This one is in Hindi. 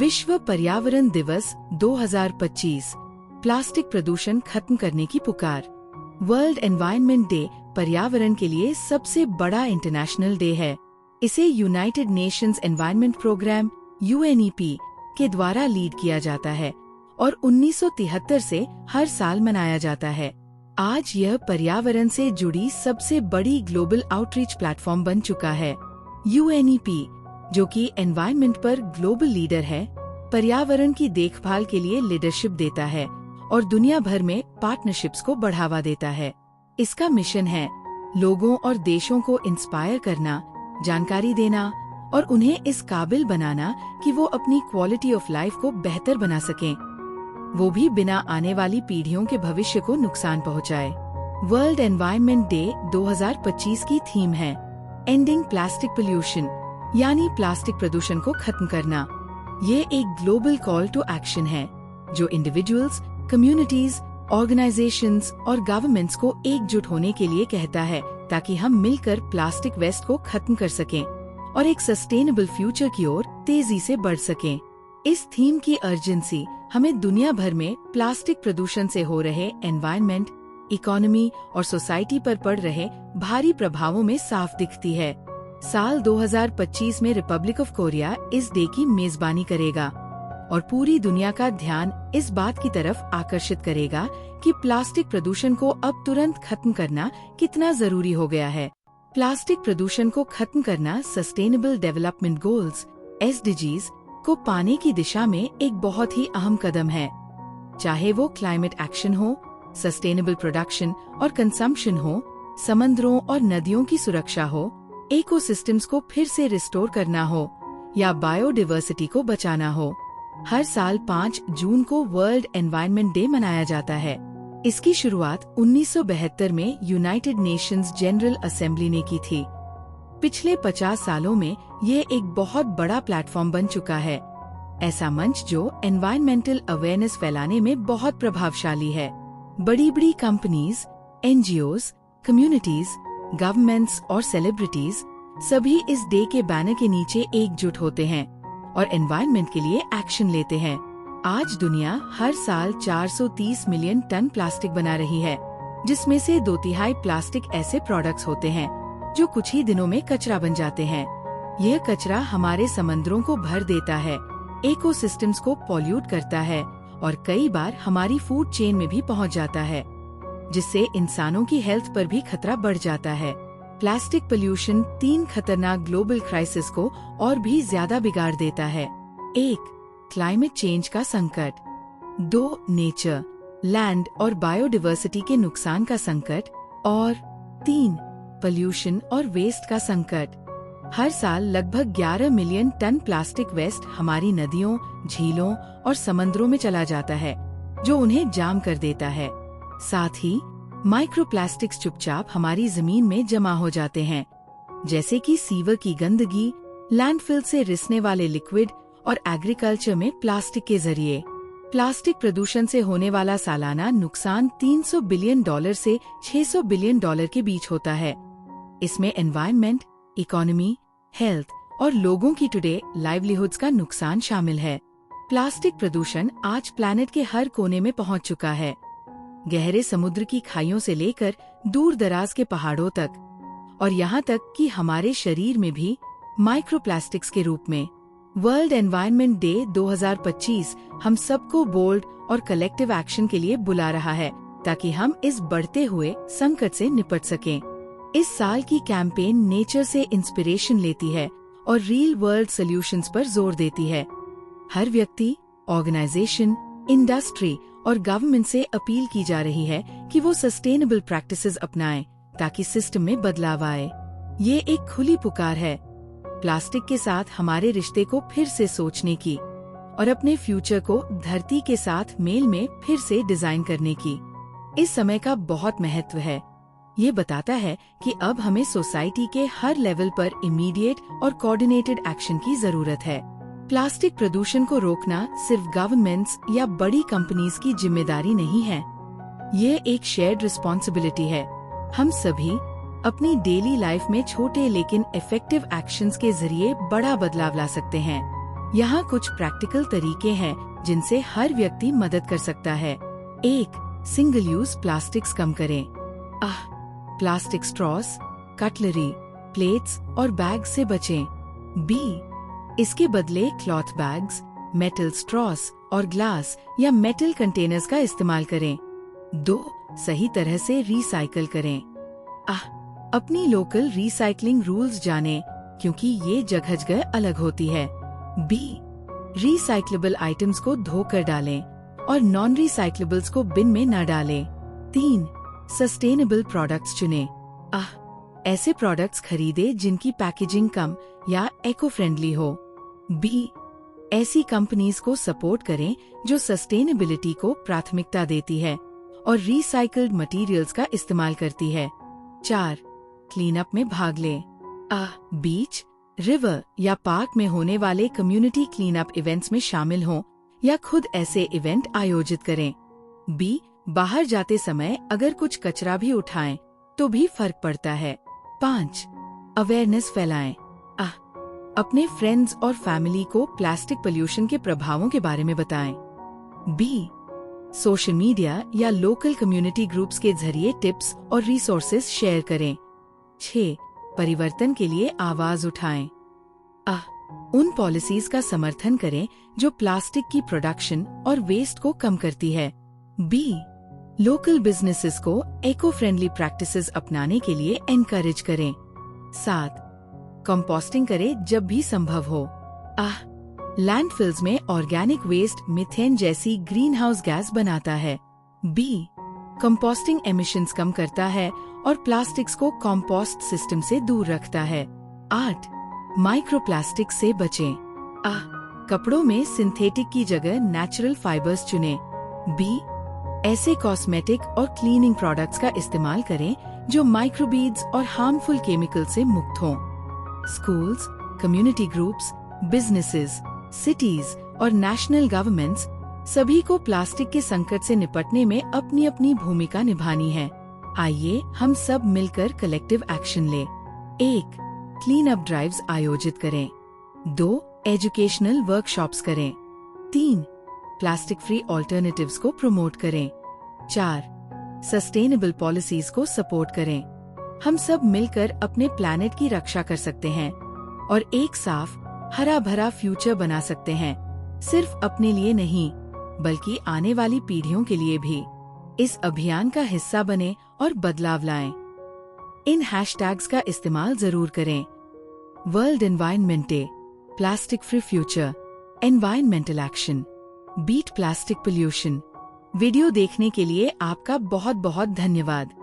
विश्व पर्यावरण दिवस 2025 प्लास्टिक प्रदूषण खत्म करने की पुकार। वर्ल्ड एनवायरनमेंट डे पर्यावरण के लिए सबसे बड़ा इंटरनेशनल डे है। इसे United Nations environment programme (UNEP) के द्वारा लीड किया जाता है और 1973 से हर साल मनाया जाता है। आज यह पर्यावरण से जुड़ी सबसे बड़ी ग्लोबल आउटरीच प्लेटफॉर्म बन चुका है। UNEP, जो कि एनवायरनमेंट पर ग्लोबल लीडर है, पर्यावरण की देखभाल के लिए लीडरशिप देता है और दुनिया भर में पार्टनरशिप्स को बढ़ावा देता है। इसका मिशन है लोगों और देशों को इंस्पायर करना, जानकारी देना और उन्हें इस काबिल बनाना कि वो अपनी क्वालिटी ऑफ लाइफ को बेहतर बना सकें, वो भी बिना आने वाली पीढ़ियों के भविष्य को नुकसान पहुंचाए। वर्ल्ड एनवायरनमेंट डे 2025 की थीम है एंडिंग प्लास्टिक पोल्यूशन, यानी प्लास्टिक प्रदूषण को खत्म करना। ये एक ग्लोबल कॉल टू एक्शन है जो इंडिविजुअल्स, कम्युनिटीज, ऑर्गेनाइजेशंस और गवर्नमेंट्स को एकजुट होने के लिए कहता है ताकि हम मिलकर प्लास्टिक वेस्ट को खत्म कर सकें और एक सस्टेनेबल फ्यूचर की ओर तेजी से बढ़ सकें। इस थीम की अर्जेंसी हमें दुनिया भर में प्लास्टिक प्रदूषण से हो रहे एनवायरनमेंट, इकोनॉमी और सोसाइटी पर पड़ रहे भारी प्रभावों में साफ दिखती है। साल 2025 में रिपब्लिक ऑफ कोरिया इस डे की मेजबानी करेगा और पूरी दुनिया का ध्यान इस बात की तरफ आकर्षित करेगा कि प्लास्टिक प्रदूषण को अब तुरंत खत्म करना कितना जरूरी हो गया है। प्लास्टिक प्रदूषण को खत्म करना सस्टेनेबल डेवलपमेंट गोल्स (SDGs) को पाने की दिशा में एक बहुत ही अहम कदम है। चाहे वो क्लाइमेट एक्शन हो, सस्टेनेबल प्रोडक्शन और कंजम्पशन हो, समंदरों और नदियों की सुरक्षा हो, इकोसिस्टम्स को फिर से रिस्टोर करना हो या बायोडायवर्सिटी को बचाना हो। हर साल 5 जून को वर्ल्ड एनवायरनमेंट डे मनाया जाता है। इसकी शुरुआत 1972 में यूनाइटेड नेशंस जनरल असेंबली ने की थी। पिछले 50 सालों में ये एक बहुत बड़ा प्लेटफॉर्म बन चुका है, ऐसा मंच जो एनवायरमेंटल अवेयरनेस फैलाने में बहुत प्रभावशाली है। बड़ी बड़ी कंपनीज, NGOs, कम्युनिटीज, गवर्नमेंट्स और सेलिब्रिटीज सभी इस डे के बैनर के नीचे एकजुट होते हैं और एनवायरनमेंट के लिए एक्शन लेते हैं। आज दुनिया हर साल 430 मिलियन टन प्लास्टिक बना रही है, जिसमें से 2/3 प्लास्टिक ऐसे प्रोडक्ट्स होते हैं जो कुछ ही दिनों में कचरा बन जाते हैं। यह कचरा हमारे समंदरों को भर देता है, इकोसिस्टम्स को पॉल्यूट करता है और कई बार हमारी फूड चेन में भी पहुंच जाता है, जिससे इंसानों की हेल्थ पर भी खतरा बढ़ जाता है। प्लास्टिक पोल्यूशन 3 खतरनाक ग्लोबल क्राइसिस को और भी ज्यादा बिगाड़ देता है। 1. क्लाइमेट चेंज का संकट। 2. नेचर, लैंड और बायोडायवर्सिटी के नुकसान का संकट। और 3. पोल्यूशन और वेस्ट का संकट। हर साल लगभग 11 मिलियन टन प्लास्टिक वेस्ट हमारी नदियों, झीलों और समंदरों में चला जाता है, जो उन्हें जाम कर देता है। साथ ही माइक्रोप्लास्टिक्स चुपचाप हमारी जमीन में जमा हो जाते हैं, जैसे कि सीवर की गंदगी, लैंडफिल से रिसने वाले लिक्विड और एग्रीकल्चर में प्लास्टिक के जरिए। प्लास्टिक प्रदूषण से होने वाला सालाना नुकसान $300 बिलियन से $600 बिलियन के बीच होता है। इसमें एनवायरनमेंट, इकोनॉमी, हेल्थ और लोगों की टुडे लाइवलीहुड्स का नुकसान शामिल है। प्लास्टिक प्रदूषण आज प्लैनेट के हर कोने में पहुंच चुका है, गहरे समुद्र की खाइयों से लेकर दूर दराज के पहाड़ों तक, और यहाँ तक कि हमारे शरीर में भी माइक्रोप्लास्टिक्स के रूप में। वर्ल्ड एनवायरनमेंट डे 2025 हम सबको बोल्ड और कलेक्टिव एक्शन के लिए बुला रहा है ताकि हम इस बढ़ते हुए संकट से निपट सकें। इस साल की कैंपेन नेचर से इंस्पिरेशन लेती है और रियल वर्ल्ड सॉल्यूशंस पर जोर देती है। हर व्यक्ति, ऑर्गेनाइजेशन, इंडस्ट्री और गवर्नमेंट से अपील की जा रही है कि वो सस्टेनेबल प्रैक्टिसेस अपनाएं ताकि सिस्टम में बदलाव आए। ये एक खुली पुकार है प्लास्टिक के साथ हमारे रिश्ते को फिर से सोचने की और अपने फ्यूचर को धरती के साथ मेल में फिर से डिजाइन करने की। इस समय का बहुत महत्व है। ये बताता है कि अब हमें सोसाइटी के हर लेवल पर इमीडिएट और कोऑर्डिनेटेड एक्शन की जरूरत है। प्लास्टिक प्रदूषण को रोकना सिर्फ गवर्नमेंट्स या बड़ी कंपनीज की जिम्मेदारी नहीं है, ये एक शेयर्ड रिस्पॉन्सिबिलिटी है। हम सभी अपनी डेली लाइफ में छोटे लेकिन इफेक्टिव एक्शंस के जरिए बड़ा बदलाव ला सकते हैं। यहाँ कुछ प्रैक्टिकल तरीके हैं जिनसे हर व्यक्ति मदद कर सकता है। 1. सिंगल यूज प्लास्टिक्स कम करें। प्लास्टिक स्ट्रॉस, कटलरी, प्लेट्स और बैग से बचें। B. इसके बदले क्लॉथ बैग्स, मेटल स्ट्रॉस और ग्लास या मेटल कंटेनर्स का इस्तेमाल करें। 2. सही तरह से रिसाइकल करें। अपनी लोकल रिसाइकलिंग रूल्स जानें, क्योंकि ये जगह अलग होती है। B. रिसाइक्लेबल आइटम्स को धोकर डालें और नॉन रिसाइक्लेबल्स को बिन में न डालें। 3. सस्टेनेबल प्रोडक्ट्स चुनें। ऐसे प्रोडक्ट्स खरीदें जिनकी पैकेजिंग कम या इको फ्रेंडली हो। B. ऐसी कंपनीज को सपोर्ट करें जो सस्टेनेबिलिटी को प्राथमिकता देती है और रिसाइकल्ड मटेरियल्स का इस्तेमाल करती है। 4. क्लीन अप में भाग लें। बीच, रिवर या पार्क में होने वाले कम्युनिटी क्लीन अप इवेंट्स में शामिल हों या खुद ऐसे इवेंट आयोजित करें। B. बाहर जाते समय अगर कुछ कचरा भी उठाएं तो भी फर्क पड़ता है। 5. अवेयरनेस फैलाएं। अपने फ्रेंड्स और फैमिली को प्लास्टिक पोल्यूशन के प्रभावों के बारे में बताएं। B. सोशल मीडिया या लोकल कम्युनिटी ग्रुप्स के जरिए टिप्स और रिसोर्सेज शेयर करें। 6. परिवर्तन के लिए आवाज उठाएं। उन पॉलिसीज का समर्थन करें जो प्लास्टिक की प्रोडक्शन और वेस्ट को कम करती है। B. लोकल बिजनेसेस को इको फ्रेंडली प्रैक्टिसेस अपनाने के लिए एनकरेज करें। 7. कंपोस्टिंग करें जब भी संभव हो। लैंडफिल्स में ऑर्गेनिक वेस्ट मीथेन जैसी ग्रीन हाउस गैस बनाता है। B. कंपोस्टिंग एमिशंस कम करता है और प्लास्टिक्स को कंपोस्ट सिस्टम से दूर रखता है। 8. माइक्रोप्लास्टिक से बचें। कपड़ों में सिंथेटिक की जगह नेचुरल फाइबर्स चुनें। B. ऐसे कॉस्मेटिक और क्लीनिंग प्रोडक्ट्स का इस्तेमाल करें जो माइक्रोबीड्स और हार्मफुल केमिकल से मुक्त हों। Schools, community groups, businesses, cities और नेशनल गवर्नमेंट्स सभी को प्लास्टिक के संकट से निपटने में अपनी अपनी भूमिका निभानी है। आइए हम सब मिलकर कलेक्टिव एक्शन लें। 1. क्लीन अप ड्राइव्स आयोजित करें। 2. एजुकेशनल वर्कशॉप्स करें। 3. प्लास्टिक फ्री ऑल्टरनेटिव्स को प्रमोट करें। 4. सस्टेनेबल पॉलिसीज को सपोर्ट करें। हम सब मिलकर अपने प्लैनेट की रक्षा कर सकते हैं और एक साफ, हरा भरा फ्यूचर बना सकते हैं, सिर्फ अपने लिए नहीं बल्कि आने वाली पीढ़ियों के लिए भी। इस अभियान का हिस्सा बने और बदलाव लाएं। इन हैशटैग्स का इस्तेमाल जरूर करें। World environment day, plastic free future, environmental action, beat plastic pollution. Video देखने के लिए आपका बहुत बहुत धन्यवाद।